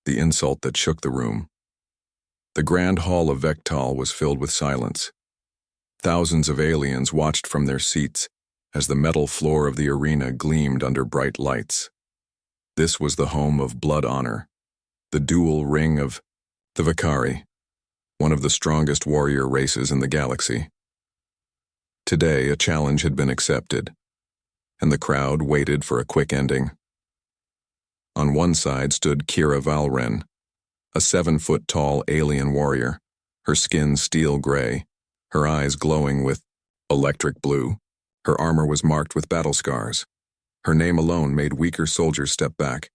the insult that shook the room. The grand hall of Vectal was filled with silence. Thousands of aliens watched from their seats as the metal floor of the arena gleamed under bright lights. This was the home of blood honor, the dual ring of the Vakari, one of the strongest warrior races in the galaxy. Today, a challenge had been accepted, and the crowd waited for a quick ending. On one side stood Kira Valren, a 7-foot-tall alien warrior, her skin steel gray, her eyes glowing with electric blue. Her armor was marked with battle scars. Her name alone made weaker soldiers step back.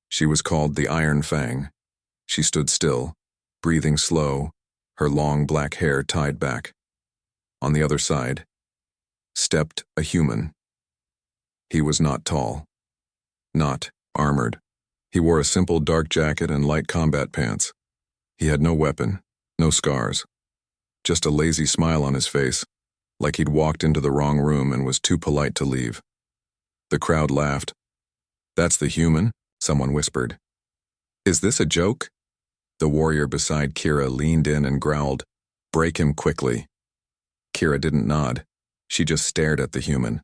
She was called the Iron Fang. She stood still, breathing slow, her long black hair tied back. On the other side stepped a human. He was not tall, not armored. He wore a simple dark jacket and light combat pants. He had no weapon, no scars, just a lazy smile on his face, like he'd walked into the wrong room and was too polite to leave. The crowd laughed. "That's the human?" someone whispered. "Is this a joke?" The warrior beside Kira leaned in and growled, "Break him quickly." Kira didn't nod. She just stared at the human.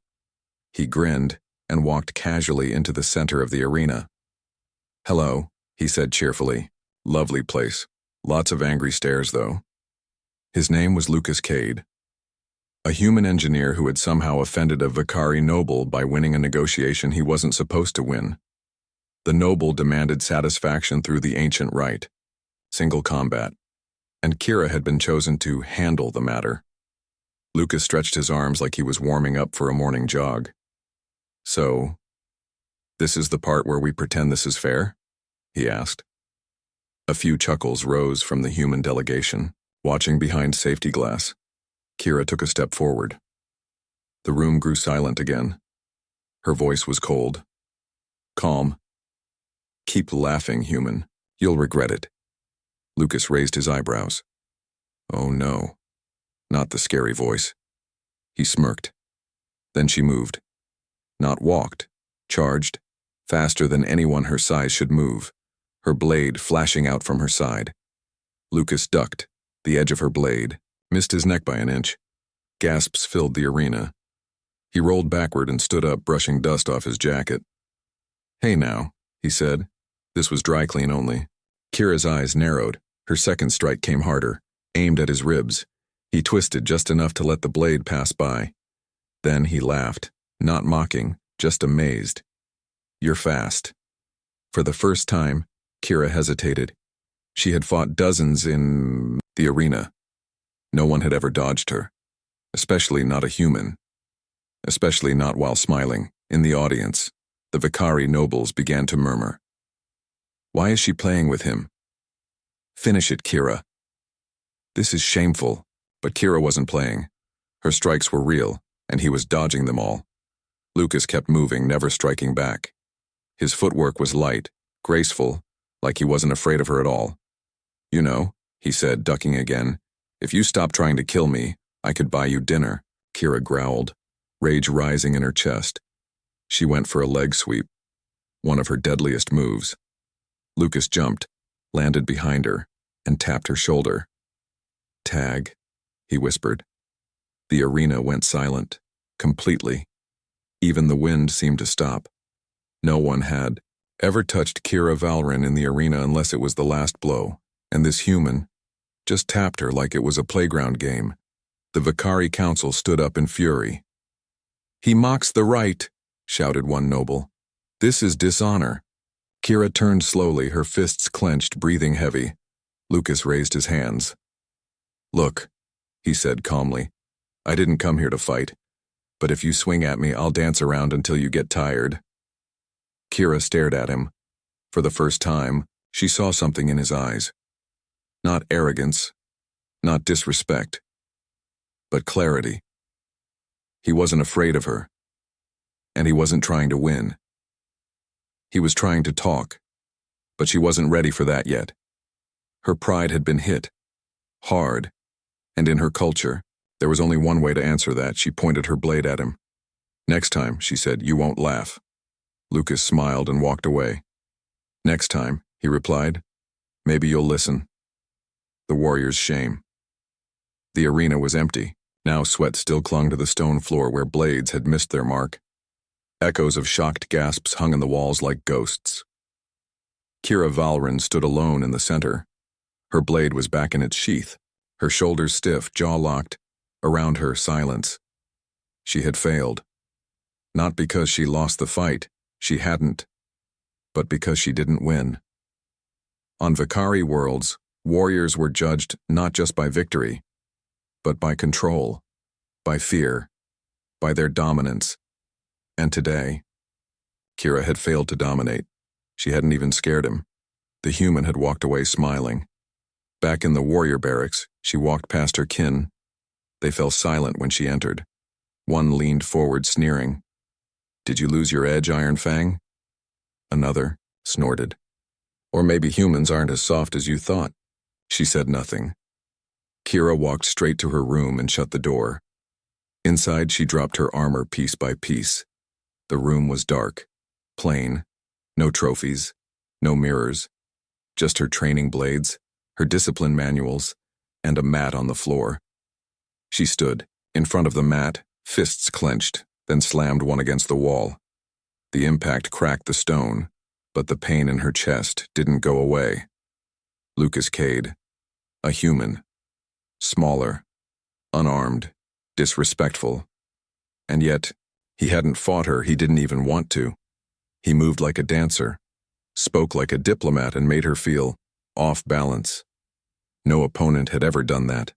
He grinned and walked casually into the center of the arena. "Hello," he said cheerfully. "Lovely place. Lots of angry stares, though." His name was Lucas Cade, a human engineer who had somehow offended a Vakari noble by winning a negotiation he wasn't supposed to win. The noble demanded satisfaction through the ancient rite, single combat, and Kira had been chosen to handle the matter. Lucas stretched his arms like he was warming up for a morning jog. "So, this is the part where we pretend this is fair?" he asked. A few chuckles rose from the human delegation, watching behind safety glass. Kira took a step forward. The room grew silent again. Her voice was cold. Calm. "Keep laughing, human. You'll regret it." Lucas raised his eyebrows. "Oh no, not the scary voice." He smirked. Then she moved. Not walked, charged, faster than anyone her size should move, her blade flashing out from her side. Lucas ducked. The edge of her blade missed his neck by an inch. Gasps filled the arena. He rolled backward and stood up, brushing dust off his jacket. "Hey now," he said. This was dry clean only. Kira's eyes narrowed. Her second strike came harder, aimed at his ribs. He twisted just enough to let the blade pass by. Then he laughed, not mocking, just amazed. "You're fast." For the first time, Kira hesitated. She had fought dozens in the arena. No one had ever dodged her, especially not a human. Especially not while smiling. In the audience, the Vakari nobles began to murmur. "Why is she playing with him?" "Finish it, Kira." This is shameful, but Kira wasn't playing. Her strikes were real, and he was dodging them all. Lucas kept moving, never striking back. His footwork was light, graceful, like he wasn't afraid of her at all. "You know," he said, ducking again, "if you stop trying to kill me, I could buy you dinner." Kira growled, rage rising in her chest. She went for a leg sweep, one of her deadliest moves. Lucas jumped, landed behind her, and tapped her shoulder. "Tag," he whispered. The arena went silent, completely. Even the wind seemed to stop. No one had ever touched Kira Valren in the arena unless it was the last blow, and this human just tapped her like it was a playground game. The Vakari council stood up in fury. "He mocks the right," shouted one noble. "This is dishonor." Kira turned slowly, her fists clenched, breathing heavy. Lucas raised his hands. "Look," he said calmly, "I didn't come here to fight, but if you swing at me, I'll dance around until you get tired." Kira stared at him. For the first time, she saw something in his eyes. Not arrogance, not disrespect, but clarity. He wasn't afraid of her, and he wasn't trying to win. He was trying to talk, but she wasn't ready for that yet. Her pride had been hit, hard, and in her culture, there was only one way to answer that. She pointed her blade at him. "Next time," she said, "you won't laugh." Lucas smiled and walked away. "Next time," he replied. Maybe you'll listen. The warrior's shame. The arena was empty. Now sweat still clung to the stone floor where blades had missed their mark. Echoes of shocked gasps hung in the walls like ghosts. Kira Valrin stood alone in the center. Her blade was back in its sheath, her shoulders stiff, jaw locked. Around her, silence. She had failed. Not because she lost the fight, she hadn't, but because she didn't win. On Vakari worlds, warriors were judged not just by victory, but by control, by fear, by their dominance. And today, Kira had failed to dominate. She hadn't even scared him. The human had walked away smiling. Back in the warrior barracks, she walked past her kin. They fell silent when she entered. One leaned forward, sneering. Did you lose your edge, Iron Fang? Another snorted. Or maybe humans aren't as soft as you thought. She said nothing. Kira walked straight to her room and shut the door. Inside, she dropped her armor piece by piece. The room was dark, plain, no trophies, no mirrors, just her training blades, her discipline manuals, and a mat on the floor. She stood, in front of the mat, fists clenched, then slammed one against the wall. The impact cracked the stone, but the pain in her chest didn't go away. Lucas Cade, a human, smaller, unarmed, disrespectful. And yet, he hadn't fought her, he didn't even want to. He moved like a dancer, spoke like a diplomat, and made her feel off balance. No opponent had ever done that.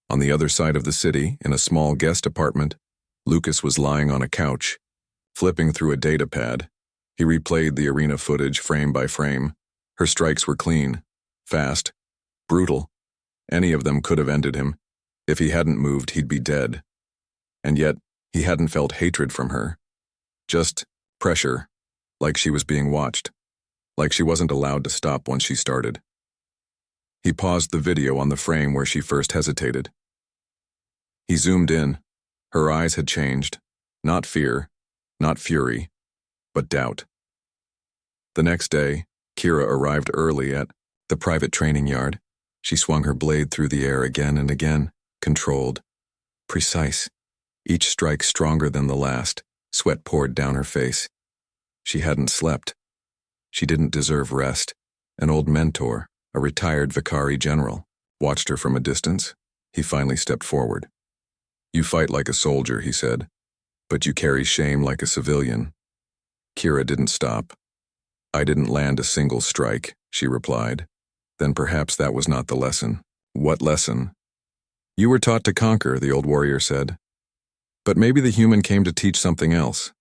On the other side of the city, in a small guest apartment, Lucas was lying on a couch, flipping through a data pad. He replayed the arena footage frame by frame. Her strikes were clean, fast, brutal. Any of them could have ended him. If he hadn't moved, he'd be dead. And yet, he hadn't felt hatred from her. Just pressure, like she was being watched, like she wasn't allowed to stop once she started. He paused the video on the frame where she first hesitated. He zoomed in. Her eyes had changed. Not fear, not fury, but doubt. The next day, Kira arrived early at the private training yard. She swung her blade through the air again and again, controlled, precise, each strike stronger than the last. Sweat poured down her face. She hadn't slept. She didn't deserve rest. An old mentor, a retired Vakari general, watched her from a distance. He finally stepped forward. You fight like a soldier, he said, but you carry shame like a civilian. Kira didn't stop. I didn't land a single strike, she replied. Then perhaps that was not the lesson. What lesson? You were taught to conquer, the old warrior said. But maybe the human came to teach something else.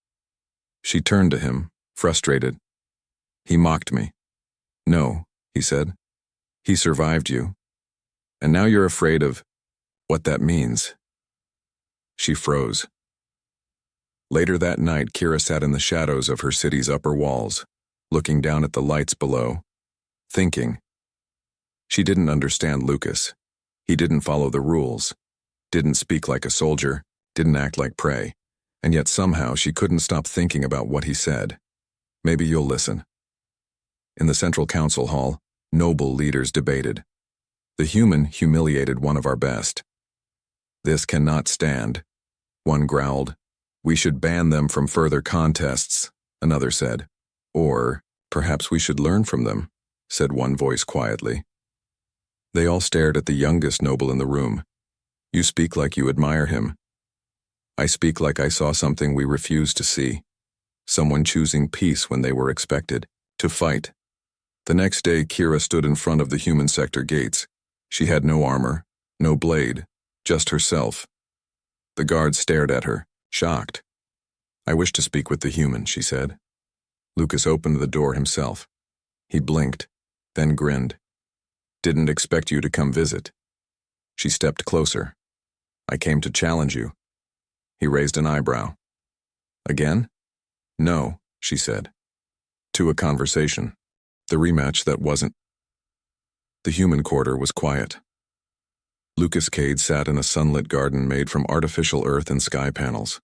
She turned to him, frustrated. He mocked me. No, he said. He survived you. And now you're afraid of what that means. She froze. Later that night, Kira sat in the shadows of her city's upper walls, looking down at the lights below, thinking. She didn't understand Lucas. He didn't follow the rules, didn't speak like a soldier, didn't act like prey, and yet somehow she couldn't stop thinking about what he said. Maybe you'll listen. In the Central Council Hall, noble leaders debated. The human humiliated one of our best. This cannot stand, one growled. We should ban them from further contests, another said. Or, perhaps we should learn from them, said one voice quietly. They all stared at the youngest noble in the room. You speak like you admire him. I speak like I saw something we refused to see. Someone choosing peace when they were expected to fight. The next day, Kira stood in front of the human sector gates. She had no armor, no blade, just herself. The guards stared at her, shocked. I wish to speak with the human, she said. Lucas opened the door himself. He blinked, then grinned. Didn't expect you to come visit. She stepped closer. I came to challenge you. He raised an eyebrow. Again? No, she said. To a conversation. The rematch that wasn't. The human quarter was quiet. Lucas Cade sat in a sunlit garden made from artificial earth and sky panels.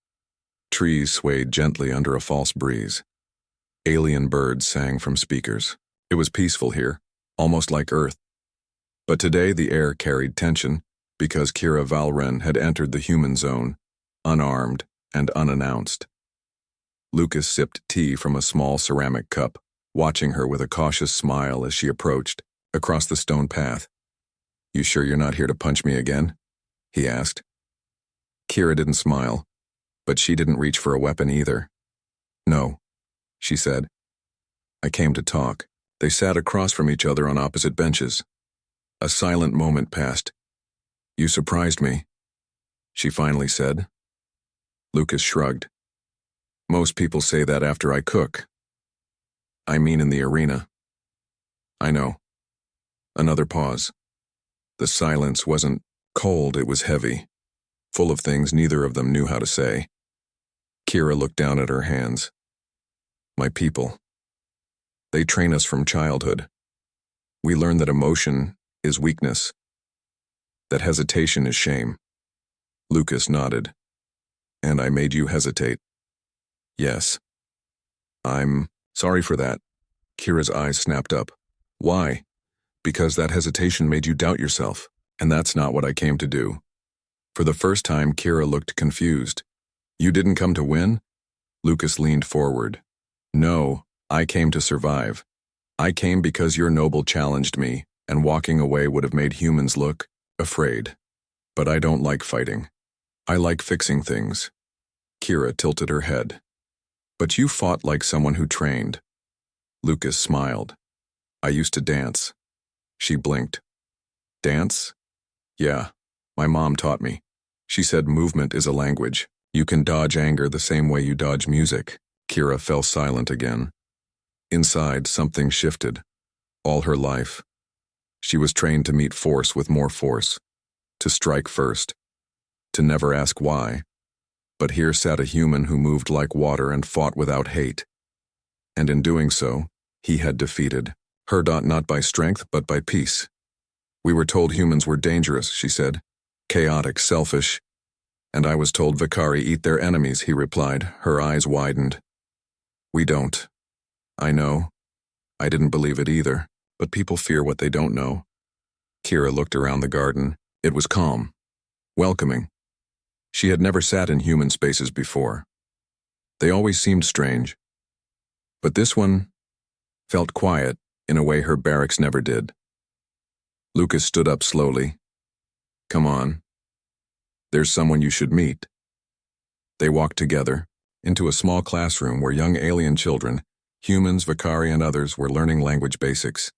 Trees swayed gently under a false breeze. Alien birds sang from speakers. It was peaceful here, almost like Earth. But today the air carried tension because Kira Valren had entered the human zone, unarmed and unannounced. Lucas sipped tea from a small ceramic cup, watching her with a cautious smile as she approached, across the stone path. "You sure you're not here to punch me again?" he asked. Kira didn't smile, but she didn't reach for a weapon either. "No," she said. "I came to talk." They sat across from each other on opposite benches. A silent moment passed. "You surprised me," she finally said. Lucas shrugged. "Most people say that after I cook. I mean in the arena." "I know." Another pause. The silence wasn't cold, it was heavy, full of things neither of them knew how to say. Kira looked down at her hands. "My people. They train us from childhood. We learn that emotion is weakness, that hesitation is shame." Lucas nodded. "And I made you hesitate." "Yes." "I'm sorry for that." Kira's eyes snapped up. "Why?" "Because that hesitation made you doubt yourself, and that's not what I came to do." For the first time, Kira looked confused. "You didn't come to win?" Lucas leaned forward. "No, I came to survive. I came because your noble challenged me, and walking away would have made humans look afraid. But I don't like fighting. I like fixing things." Kira tilted her head. "But you fought like someone who trained." Lucas smiled. "I used to dance." She blinked. "Dance?" "Yeah, my mom taught me. She said movement is a language. You can dodge anger the same way you dodge music." Kira fell silent again. Inside, something shifted. All her life, she was trained to meet force with more force, to strike first, to never ask why. But here sat a human who moved like water and fought without hate. And in doing so, he had defeated her not by strength but by peace. "We were told humans were dangerous," she said. "Chaotic, selfish." "And I was told Vakari eat their enemies," he replied. Her eyes widened. "We don't. I know. I didn't believe it either, but people fear what they don't know." Kira looked around the garden. It was calm, welcoming. She had never sat in human spaces before. They always seemed strange. But this one felt quiet in a way her barracks never did. Lucas stood up slowly. "Come on. There's someone you should meet." They walked together into a small classroom where young alien children, humans, Vakari, and others were learning language basics.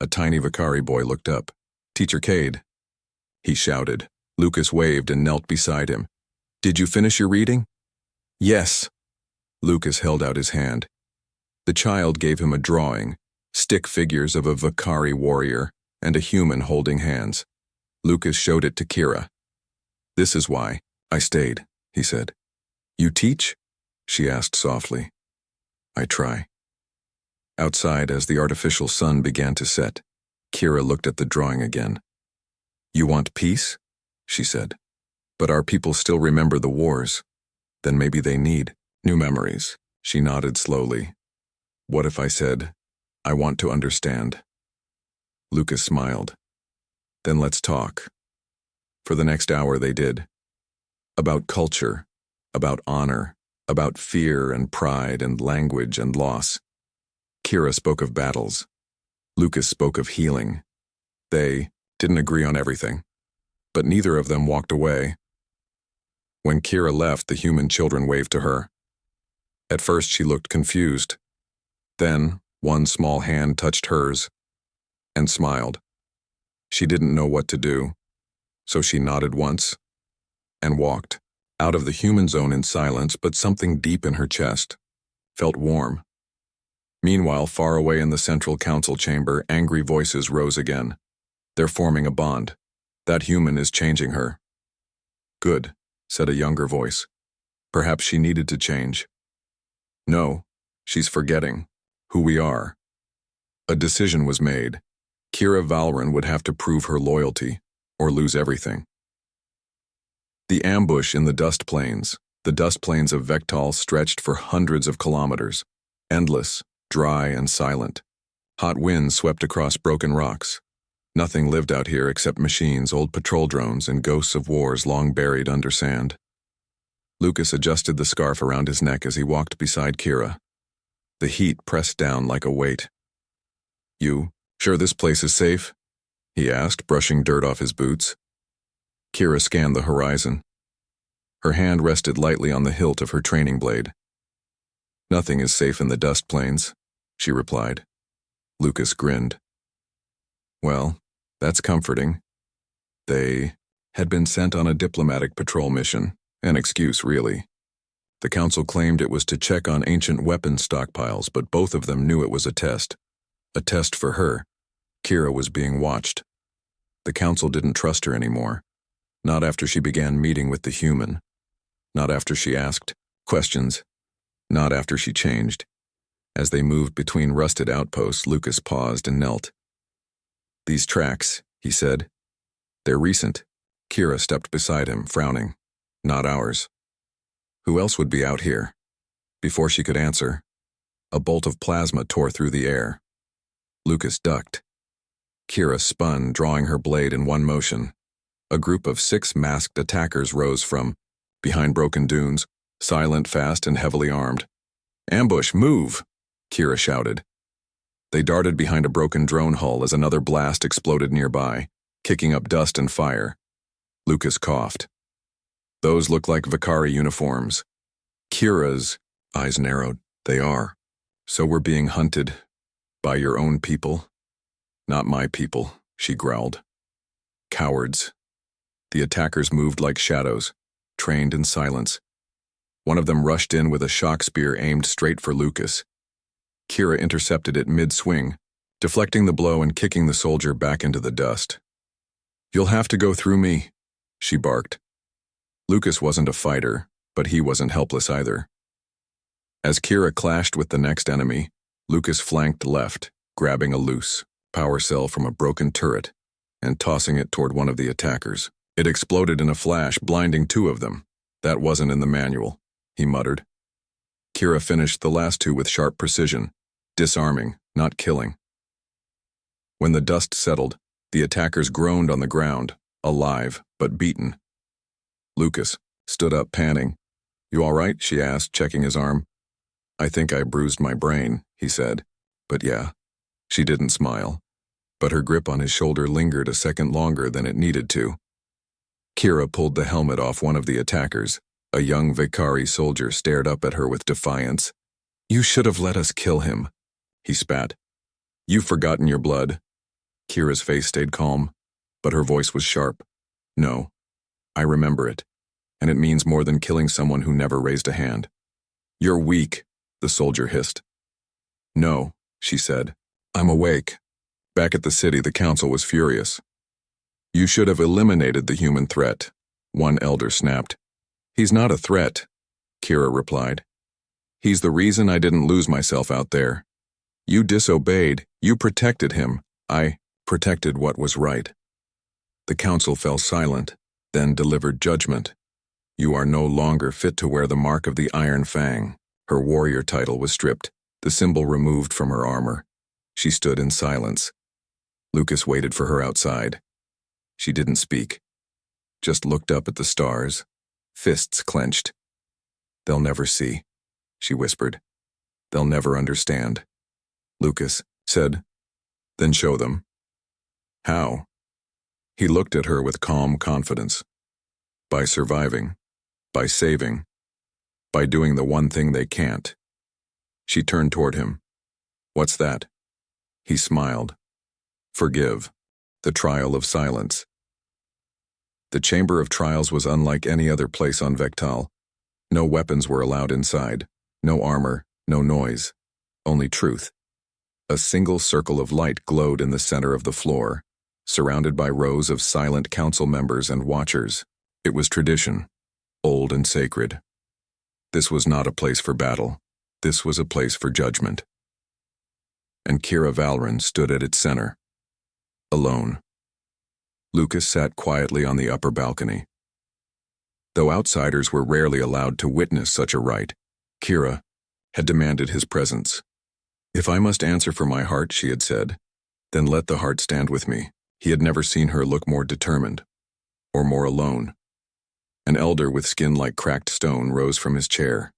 A tiny Vakari boy looked up. "Teacher Cade," he shouted. Lucas waved and knelt beside him. "Did you finish your reading?" "Yes." Lucas held out his hand. The child gave him a drawing, stick figures of a Vakari warrior and a human holding hands. Lucas showed it to Kira. "This is why I stayed," he said. "You teach?" she asked softly. "I try." Outside, as the artificial sun began to set, Kira looked at the drawing again. "You want peace?" she said. "But our people still remember the wars. Then maybe they need new memories." She nodded slowly. "What if I said, I want to understand?" Lucas smiled. "Then let's talk." For the next hour they did. About culture, about honor, about fear and pride and language and loss. Kira spoke of battles. Lucas spoke of healing. They didn't agree on everything, but neither of them walked away. When Kira left, the human children waved to her. At first she looked confused. Then one small hand touched hers and smiled. She didn't know what to do, so she nodded once and walked out of the human zone in silence, but something deep in her chest felt warm. Meanwhile, far away in the central council chamber, angry voices rose again. "They're forming a bond. That human is changing her." "Good," said a younger voice. "Perhaps she needed to change." "No, she's forgetting who we are." A decision was made. Kira Valren would have to prove her loyalty or lose everything. The ambush in the dust plains of Vectal, stretched for hundreds of kilometers, endless, dry and silent. Hot winds swept across broken rocks. Nothing lived out here except machines, old patrol drones, and ghosts of wars long buried under sand. Lucas adjusted the scarf around his neck as he walked beside Kira. The heat pressed down like a weight. "You sure this place is safe?" he asked, brushing dirt off his boots. Kira scanned the horizon. Her hand rested lightly on the hilt of her training blade. "Nothing is safe in the dust plains," she replied. Lucas grinned. "Well, that's comforting." They had been sent on a diplomatic patrol mission, an excuse really. The council claimed it was to check on ancient weapons stockpiles, but both of them knew it was a test. A test for her. Kira was being watched. The council didn't trust her anymore. Not after she began meeting with the human. Not after she asked questions. Not after she changed. As they moved between rusted outposts, Lucas paused and knelt. "These tracks," he said. "They're recent." Kira stepped beside him, frowning. "Not ours." "Who else would be out here?" Before she could answer, a bolt of plasma tore through the air. Lucas ducked. Kira spun, drawing her blade in one motion. A group of 6 masked attackers rose from behind broken dunes, silent, fast, and heavily armed. "Ambush, move!" Kira shouted. They darted behind a broken drone hull as another blast exploded nearby, kicking up dust and fire. Lucas coughed. "Those look like Vicari uniforms." Kira's eyes narrowed. "They are. So we're being hunted by your own people?" "Not my people," she growled. "Cowards." The attackers moved like shadows, trained in silence. One of them rushed in with a shock spear aimed straight for Lucas. Kira intercepted it mid-swing, deflecting the blow and kicking the soldier back into the dust. "You'll have to go through me," she barked. Lucas wasn't a fighter, but he wasn't helpless either. As Kira clashed with the next enemy, Lucas flanked left, grabbing a loose power cell from a broken turret and tossing it toward one of the attackers. It exploded in a flash, blinding 2 of them. "That wasn't in the manual," he muttered. Kira finished the last 2 with sharp precision, disarming, not killing. When the dust settled, the attackers groaned on the ground, alive, but beaten. Lucas stood up, panting. "You all right?" she asked, checking his arm. "I think I bruised my brain," he said. "But yeah." She didn't smile, but her grip on his shoulder lingered a second longer than it needed to. Kira pulled the helmet off one of the attackers. A young Vicari soldier stared up at her with defiance. "You should have let us kill him," he spat. "You've forgotten your blood." Kira's face stayed calm, but her voice was sharp. "No, I remember it, and it means more than killing someone who never raised a hand." "You're weak," the soldier hissed. "No," she said. "I'm awake." Back at the city, the council was furious. "You should have eliminated the human threat," one elder snapped. "He's not a threat," Kira replied. "He's the reason I didn't lose myself out there. You disobeyed. You protected him. I protected what was right." The council fell silent, then delivered judgment. "You are no longer fit to wear the mark of the Iron Fang." Her warrior title was stripped, the symbol removed from her armor. She stood in silence. Lucas waited for her outside. She didn't speak, just looked up at the stars, fists clenched. "They'll never see," she whispered. "They'll never understand." Lucas said, "Then show them." "How?" He looked at her with calm confidence. "By surviving, by saving, by doing the one thing they can't." She turned toward him. "What's that?" He smiled. "Forgive. The trial of silence." The Chamber of Trials was unlike any other place on Vectal. No weapons were allowed inside, no armor, no noise, only truth. A single circle of light glowed in the center of the floor, surrounded by rows of silent council members and watchers. It was tradition, old and sacred. This was not a place for battle. This was a place for judgment. And Kira Valrin stood at its center, alone. Lucas sat quietly on the upper balcony. Though outsiders were rarely allowed to witness such a rite, Kira had demanded his presence. If I must answer for my heart, she had said, then let the heart stand with me. He had never seen her look more determined, or more alone. An elder with skin like cracked stone rose from his chair.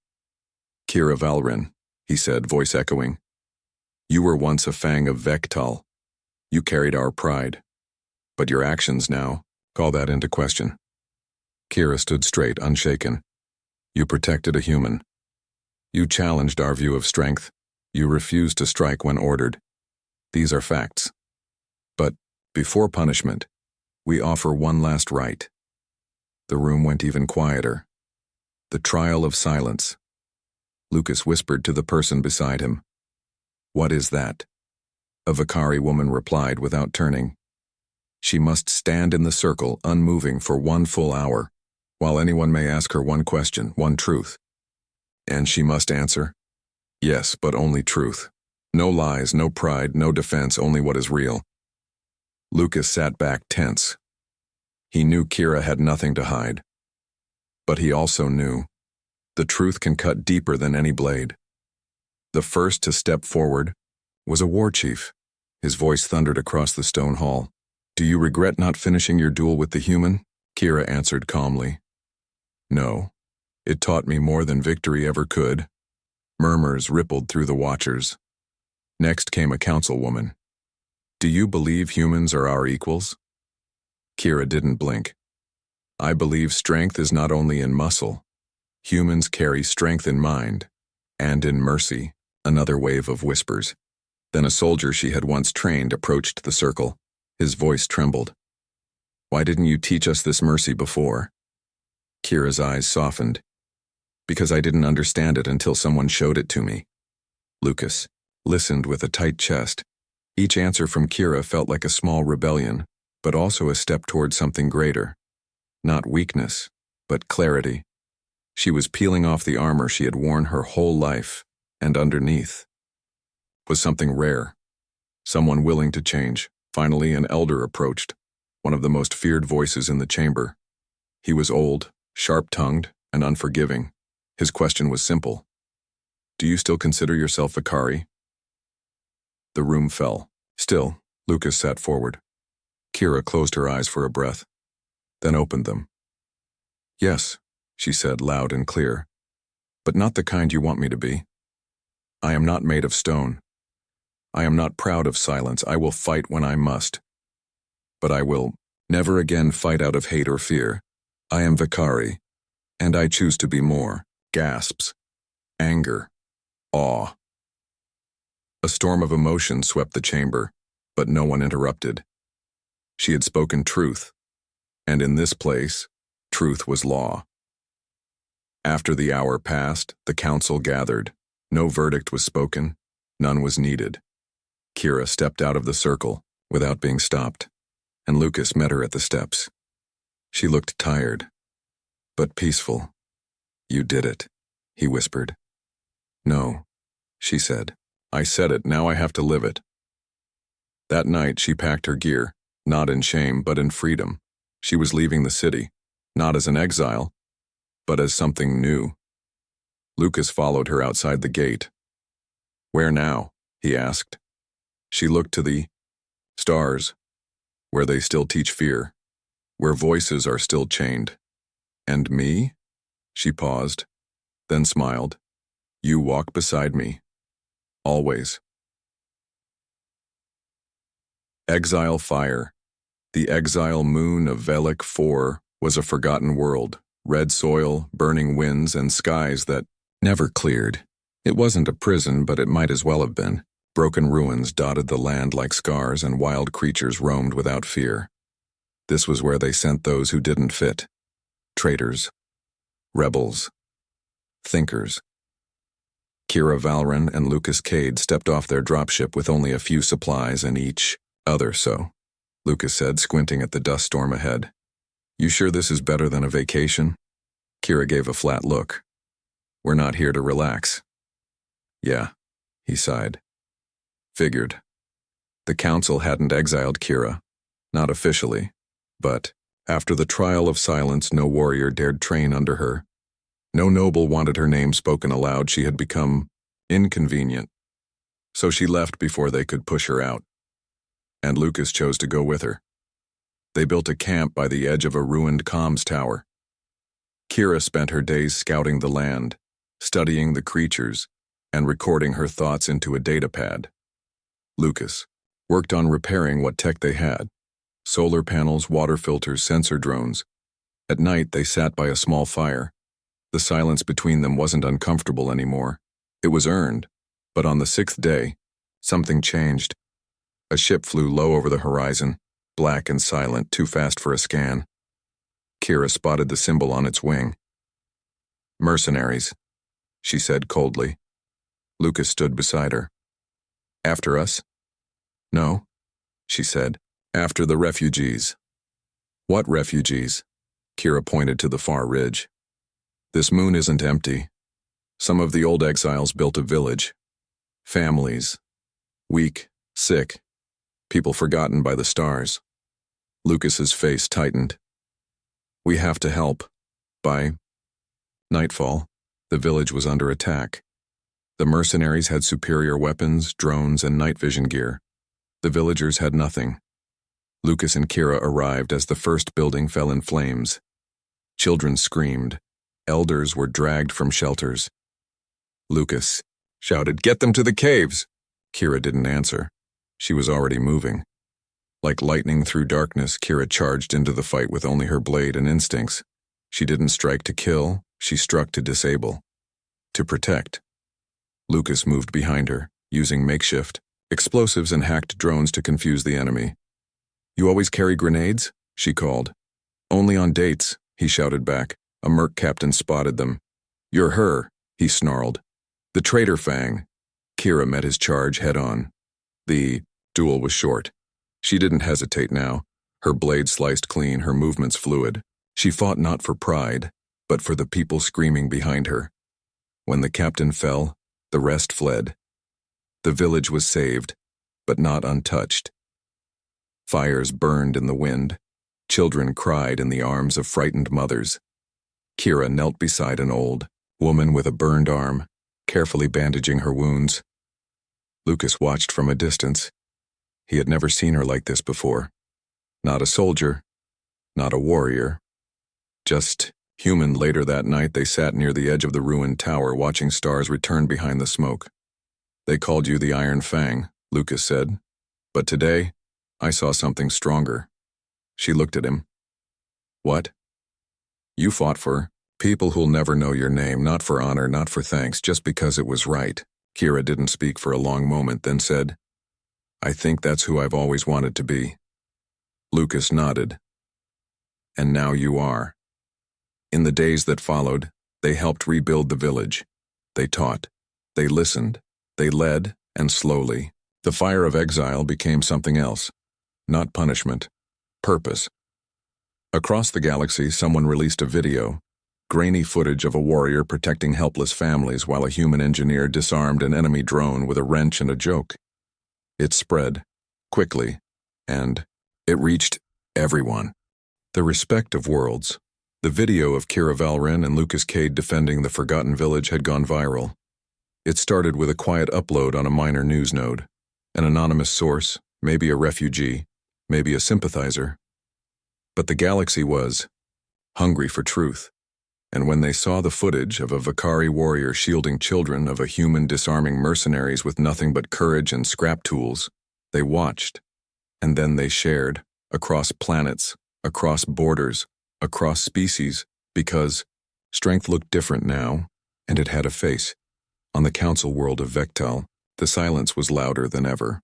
Kira Valrin, he said, voice echoing. You were once a fang of Vektal. You carried our pride. But your actions now call that into question. Kira stood straight, unshaken. You protected a human. You challenged our view of strength. You refused to strike when ordered. These are facts. But before punishment, we offer one last right. The room went even quieter. The trial of silence. Lucas whispered to the person beside him. What is that? A Vakari woman replied without turning. She must stand in the circle, unmoving for 1 full hour, while anyone may ask her one question, one truth. And she must answer? Yes, but only truth. No lies, no pride, no defense, only what is real. Lucas sat back tense. He knew Kira had nothing to hide. But he also knew the truth can cut deeper than any blade. The first to step forward was a war chief. His voice thundered across the stone hall. Do you regret not finishing your duel with the human? Kira answered calmly. No. It taught me more than victory ever could. Murmurs rippled through the watchers. Next came a councilwoman. Do you believe humans are our equals? Kira didn't blink. I believe strength is not only in muscle. Humans carry strength in mind, and in mercy. Another wave of whispers. Then a soldier she had once trained approached the circle. His voice trembled. Why didn't you teach us this mercy before? Kira's eyes softened. Because I didn't understand it until someone showed it to me. Lucas listened with a tight chest. Each answer from Kira felt like a small rebellion, but also a step toward something greater. Not weakness, but clarity. She was peeling off the armor she had worn her whole life, and underneath was something rare. Someone willing to change. Finally, an elder approached, one of the most feared voices in the chamber. He was old, sharp-tongued, and unforgiving. His question was simple. Do you still consider yourself Vakari? The room fell. Still, Lucas sat forward. Kira closed her eyes for a breath, then opened them. Yes, she said loud and clear, but not the kind you want me to be. I am not made of stone. I am not proud of silence. I will fight when I must. But I will never again fight out of hate or fear. I am Vakari, and I choose to be more. Gasps, anger, awe. A storm of emotion swept the chamber, but no one interrupted. She had spoken truth, and in this place, truth was law. After the hour passed, the council gathered. No verdict was spoken, none was needed. Kira stepped out of the circle without being stopped, and Lucas met her at the steps. She looked tired, but peaceful. You did it, he whispered. No, she said. I said it, now I have to live it. That night she packed her gear, not in shame but in freedom. She was leaving the city, not as an exile, but as something new. Lucas followed her outside the gate. Where now? He asked. She looked to the stars, where they still teach fear, where voices are still chained. And me? She paused, then smiled. You walk beside me. Always. Exile Fire. The exile moon of Velek IV was a forgotten world, red soil, burning winds, and skies that never cleared. It wasn't a prison, but it might as well have been. Broken ruins dotted the land like scars, and wild creatures roamed without fear. This was where they sent those who didn't fit. Traitors. Rebels. Thinkers. Kira Valrin and Lucas Cade stepped off their dropship with only a few supplies and each other so. Lucas said, squinting at the dust storm ahead. You sure this is better than a vacation? Kira gave a flat look. We're not here to relax. Yeah, he sighed. Figured. The council hadn't exiled Kira, not officially, but after the trial of silence, no warrior dared train under her. No noble wanted her name spoken aloud. She had become inconvenient. so she left before they could push her out. And Lucas chose to go with her. They built a camp by the edge of a ruined comms tower. Kira spent her days scouting the land, studying the creatures, and recording her thoughts into a datapad. Lucas worked on repairing what tech they had: solar panels, water filters, sensor drones. At night, they sat by a small fire. The silence between them wasn't uncomfortable anymore. It was earned. But on the 6th day, something changed. A ship flew low over the horizon, black and silent, too fast for a scan. Kira spotted the symbol on its wing. "Mercenaries," she said coldly. Lucas stood beside her. "After us?" "No," she said. "After the refugees." "What refugees?" Kira pointed to the far ridge. "This moon isn't empty. Some of the old exiles built a village. Families. Weak, sick, people forgotten by the stars." Lucas's face tightened. "We have to help." By nightfall, the village was under attack. The mercenaries had superior weapons, drones, and night vision gear. The villagers had nothing. Lucas and Kira arrived as the first building fell in flames. Children screamed. Elders were dragged from shelters. Lucas shouted, "Get them to the caves!" Kira didn't answer. She was already moving. Like lightning through darkness, Kira charged into the fight with only her blade and instincts. She didn't strike to kill, she struck to disable. To protect. Lucas moved behind her, using makeshift explosives and hacked drones to confuse the enemy. "You always carry grenades?" she called. "Only on dates," he shouted back. A merc captain spotted them. "You're her," he snarled. "The traitor Fang." Kira met his charge head-on. The duel was short. She didn't hesitate now. Her blade sliced clean, her movements fluid. She fought not for pride, but for the people screaming behind her. When the captain fell, the rest fled. The village was saved, but not untouched. Fires burned in the wind. Children cried in the arms of frightened mothers. Kira knelt beside an old woman with a burned arm, carefully bandaging her wounds. Lucas watched from a distance. He had never seen her like this before. Not a soldier, not a warrior, just human. Later that night, they sat near the edge of the ruined tower, watching stars return behind the smoke. "They called you the Iron Fang," Lucas said. "But today, I saw something stronger." She looked at him. "What?" "You fought for people who'll never know your name, not for honor, not for thanks, just because it was right." Kira didn't speak for a long moment, then said, "I think that's who I've always wanted to be." Lucas nodded. "And now you are." In the days that followed, they helped rebuild the village. They taught. They listened. They led, and slowly, the fire of exile became something else. Not punishment. Purpose. Across the galaxy, someone released a video, grainy footage of a warrior protecting helpless families while a human engineer disarmed an enemy drone with a wrench and a joke. It spread, quickly, and it reached everyone. The respect of worlds. The video of Kira Valren and Lucas Cade defending the forgotten village had gone viral. It started with a quiet upload on a minor news node. An anonymous source, maybe a refugee, maybe a sympathizer. But the galaxy was hungry for truth. And when they saw the footage of a Vakari warrior shielding children, of a human disarming mercenaries with nothing but courage and scrap tools, they watched. And then they shared, across planets, across borders, across species, because strength looked different now, and it had a face. On the council world of Vectal, the silence was louder than ever.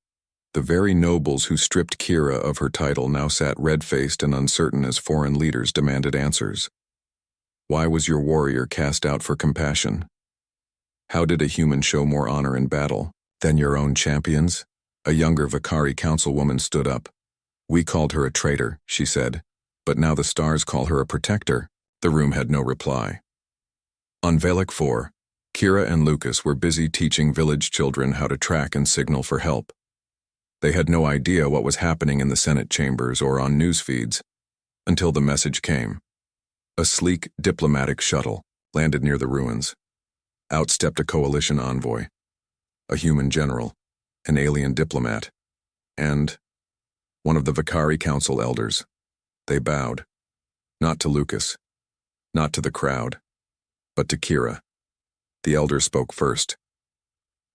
The very nobles who stripped Kira of her title now sat red-faced and uncertain as foreign leaders demanded answers. Why was your warrior cast out for compassion? How did a human show more honor in battle than your own champions? A younger Vakari councilwoman stood up. "We called her a traitor," she said, "but now the stars call her a protector." The room had no reply. On Valek 4, Kira and Lucas were busy teaching village children how to track and signal for help. They had no idea what was happening in the Senate chambers or on news feeds, until the message came. A sleek, diplomatic shuttle landed near the ruins. Out stepped a coalition envoy, a human general, an alien diplomat, and one of the Vicari Council elders. They bowed, not to Lucas, not to the crowd, but to Kira. The elder spoke first.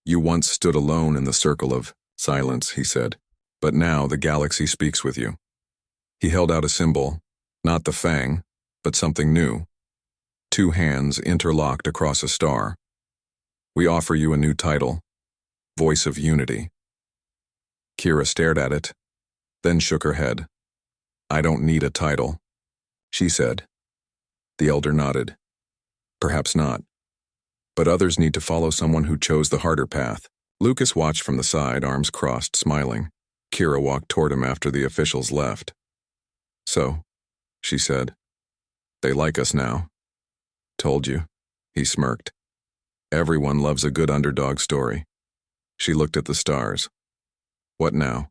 "You once stood alone in the circle of silence," he said, "but now the galaxy speaks with you." He held out a symbol, not the fang, but something new. Two hands interlocked across a star. "We offer you a new title, Voice of Unity." Kira stared at it, then shook her head. "I don't need a title," she said. The elder nodded. "Perhaps not. But others need to follow someone who chose the harder path." Lucas watched from the side, arms crossed, smiling. Kira walked toward him after the officials left. "So," she said, "they like us now." "Told you," he smirked. "Everyone loves a good underdog story." She looked at the stars. "What now?"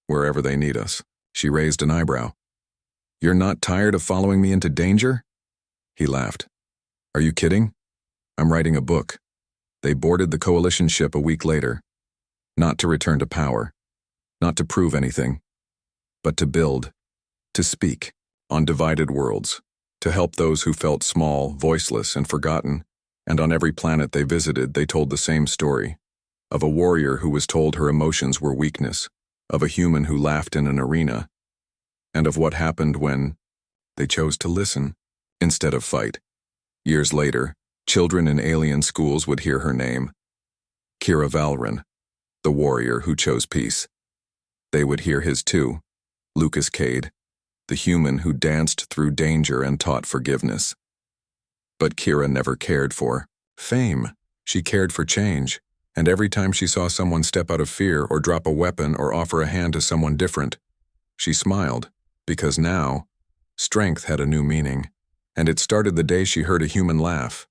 "Wherever they need us." She raised an eyebrow. "You're not tired of following me into danger?" He laughed. "Are you kidding? I'm writing a book." They boarded the coalition ship a week later. Not to return to power. Not to prove anything. But to build. To speak. On divided worlds. To help those who felt small, voiceless, and forgotten. And on every planet they visited, they told the same story. Of a warrior who was told her emotions were weakness. Of a human who laughed in an arena. And of what happened when they chose to listen instead of fight. Years later, children in alien schools would hear her name. Kira Valrin, the warrior who chose peace. They would hear his too, Lucas Cade, the human who danced through danger and taught forgiveness. But Kira never cared for fame. She cared for change. And every time she saw someone step out of fear or drop a weapon or offer a hand to someone different, she smiled, because now, strength had a new meaning, and it started the day she heard a human laugh.